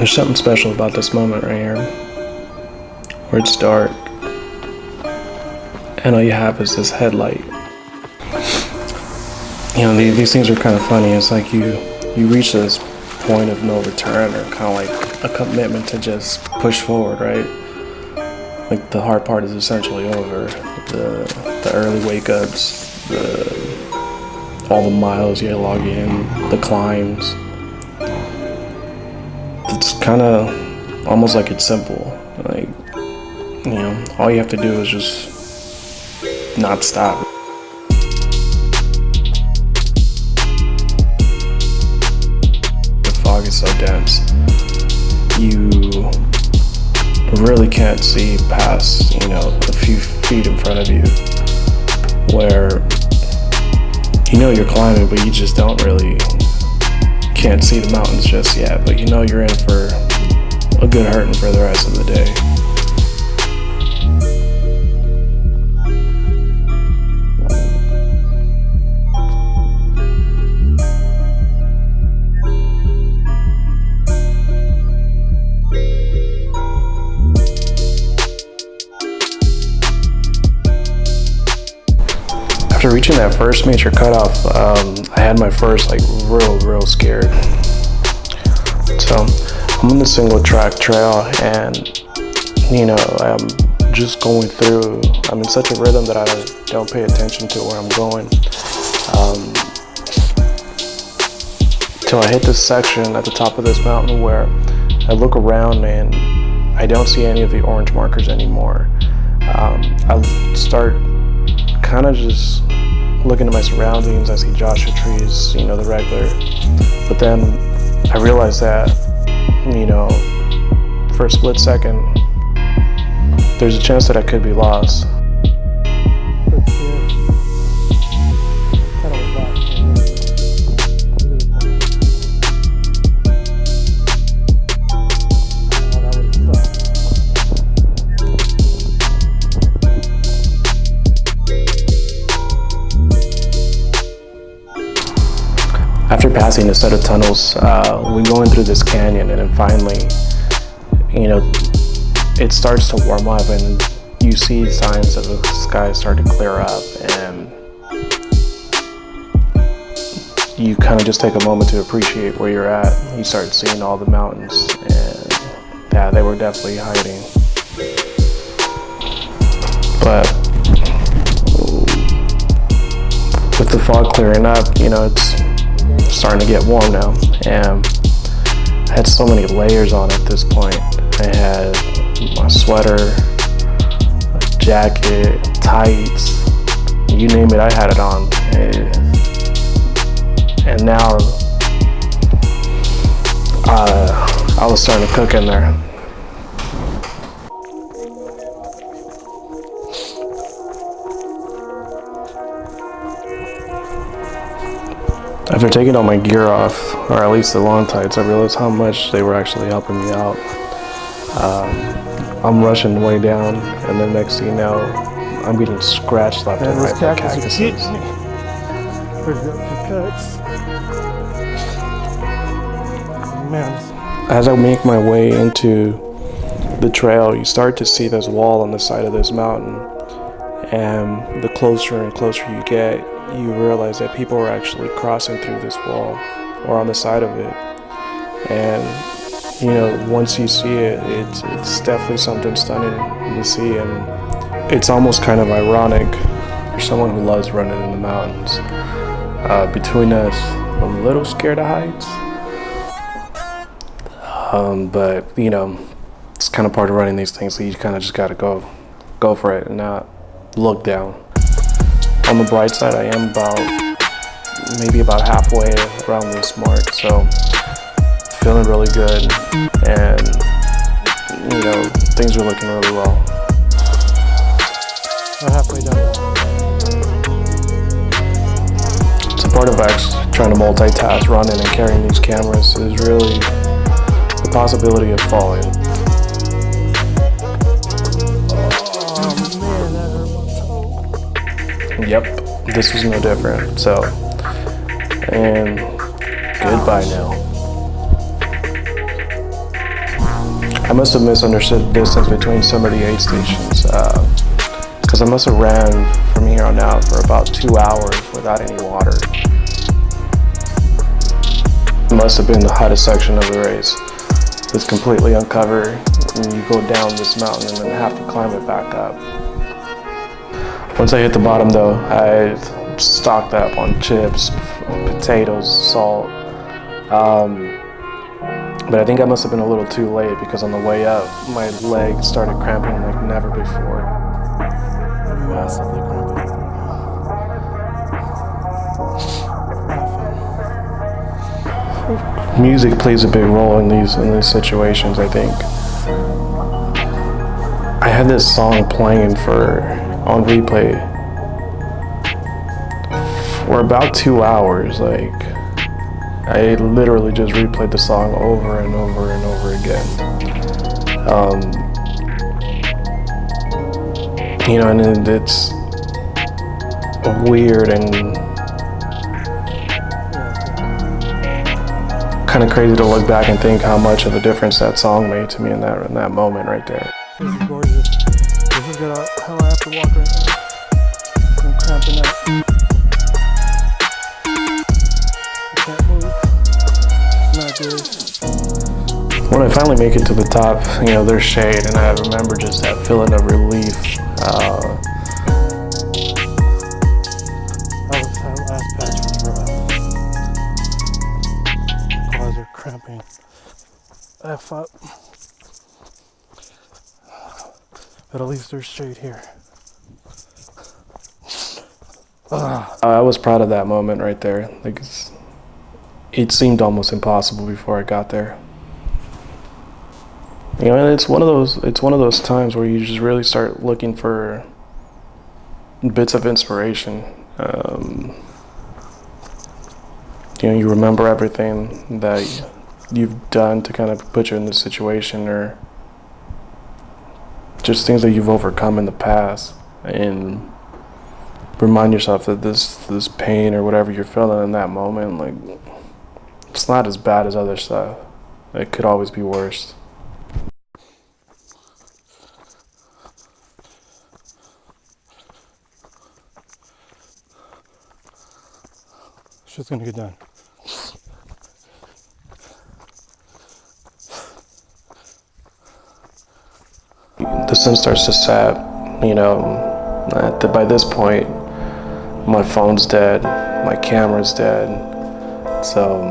There's something special about this moment right here, where it's dark, and all you have is this headlight. You know, these things are kind of funny. It's like you reach this point of no return, or kind of like a commitment to just push forward, right? Like the hard part is essentially over. The early wake-ups, all the miles you log in, the climbs. It's kind of almost like it's simple. Like, you know, all you have to do is just not stop. The fog is so dense, you really can't see past, you know, a few feet in front of you, where you know you're climbing, but you just can't see the mountains just yet, but you know you're in for a good hurting for the rest of the day. After reaching that first major cutoff, I had my first real scared. So I'm on the single track trail, and you know, I'm just going through. I'm in such a rhythm that I don't pay attention to where I'm going. Till I hit this section at the top of this mountain where I look around and I don't see any of the orange markers anymore. I start kind of just looking at my surroundings. I see Joshua trees, you know, the regular. But then I realized that, you know, for a split second, there's a chance that I could be lost. After passing a set of tunnels, we go in through this canyon, and then finally, you know, it starts to warm up, and you see signs of the sky start to clear up, and you kind of just take a moment to appreciate where you're at. You start seeing all the mountains, and yeah, they were definitely hiding. But with the fog clearing up, you know, it's starting to get warm now, and I had so many layers on at this point. I had my sweater, a jacket, tights, you name it, I had it on. And now I was starting to cook in there. After taking all my gear off, or at least the long tights, I realized how much they were actually helping me out. I'm rushing way down, and then next thing you know, I'm getting scratched left and right by cactuses. As I make my way into the trail, you start to see this wall on the side of this mountain, and the closer and closer you get, you realize that people are actually crossing through this wall or on the side of it. And you know, once you see it, it's definitely something stunning to see, and it's almost kind of ironic for someone who loves running in the mountains. Between us, I'm a little scared of heights, but you know, it's kind of part of running these things, so you kind of just gotta go for it and not look down. On the bright side, I am maybe about halfway around this mark, so feeling really good, and you know, things are looking really well. We're halfway done. So part of actually trying to multitask running and carrying these cameras is really the possibility of falling. Yep, this was no different. So, and goodbye now. I must have misunderstood the distance between some of the aid stations, because I must have ran from here on out for about 2 hours without any water. It must have been the hottest section of the race. It's completely uncovered, and you go down this mountain and then have to climb it back up. Once I hit the bottom though, I stocked up on chips, potatoes, salt. But I think I must have been a little too late, because on the way up, my leg started cramping like never before. Massively cramping. Music plays a big role in these situations, I think. I had this song playing on replay for about 2 hours. Like, I literally just replayed the song over and over and over again. You know, and it's weird and kind of crazy to look back and think how much of a difference that song made to me in that moment right there. This is gorgeous. This is how I have to walk right now. I'm cramping up. I can't move. Not good. When I finally make it to the top, you know, there's shade, and I remember just that feeling of relief. That last patch was rough. Claws are cramping. F up. But at least there's shade here. I was proud of that moment right there. Like, it seemed almost impossible before I got there. You know, and it's one of those times where you just really start looking for bits of inspiration. You know, you remember everything that you've done to kind of put you in this situation, or just things that you've overcome in the past, and remind yourself that this pain or whatever you're feeling in that moment, like, it's not as bad as other stuff. It could always be worse. Shit's gonna get done. The sun starts to set, you know. By this point, my phone's dead, my camera's dead, so,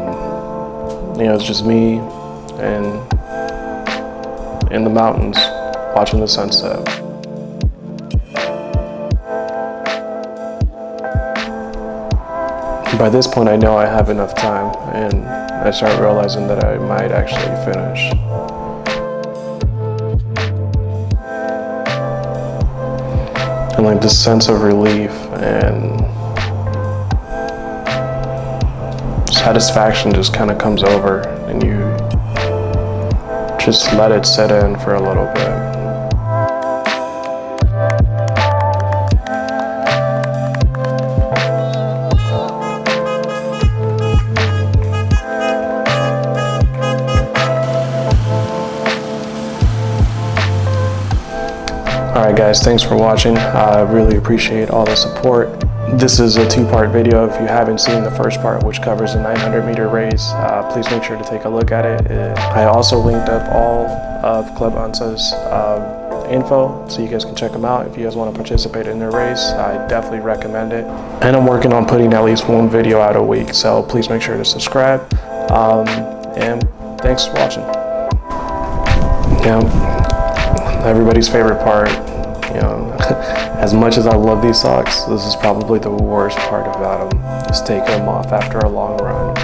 you know, it's just me and in the mountains watching the sunset. By this point, I know I have enough time, and I start realizing that I might actually finish. And like this sense of relief and satisfaction just kind of comes over, and you just let it set in for a little bit. Alright guys, thanks for watching. I really appreciate all the support. This is a two-part video. If you haven't seen the first part, which covers a 900-meter race, please make sure to take a look at it. I also linked up all of Club Hunzas info, so you guys can check them out. If you guys want to participate in their race, I definitely recommend it. And I'm working on putting at least one video out a week, so please make sure to subscribe. And thanks for watching. Yeah, everybody's favorite part. You know, as much as I love these socks, this is probably the worst part about them, is taking them off after a long run.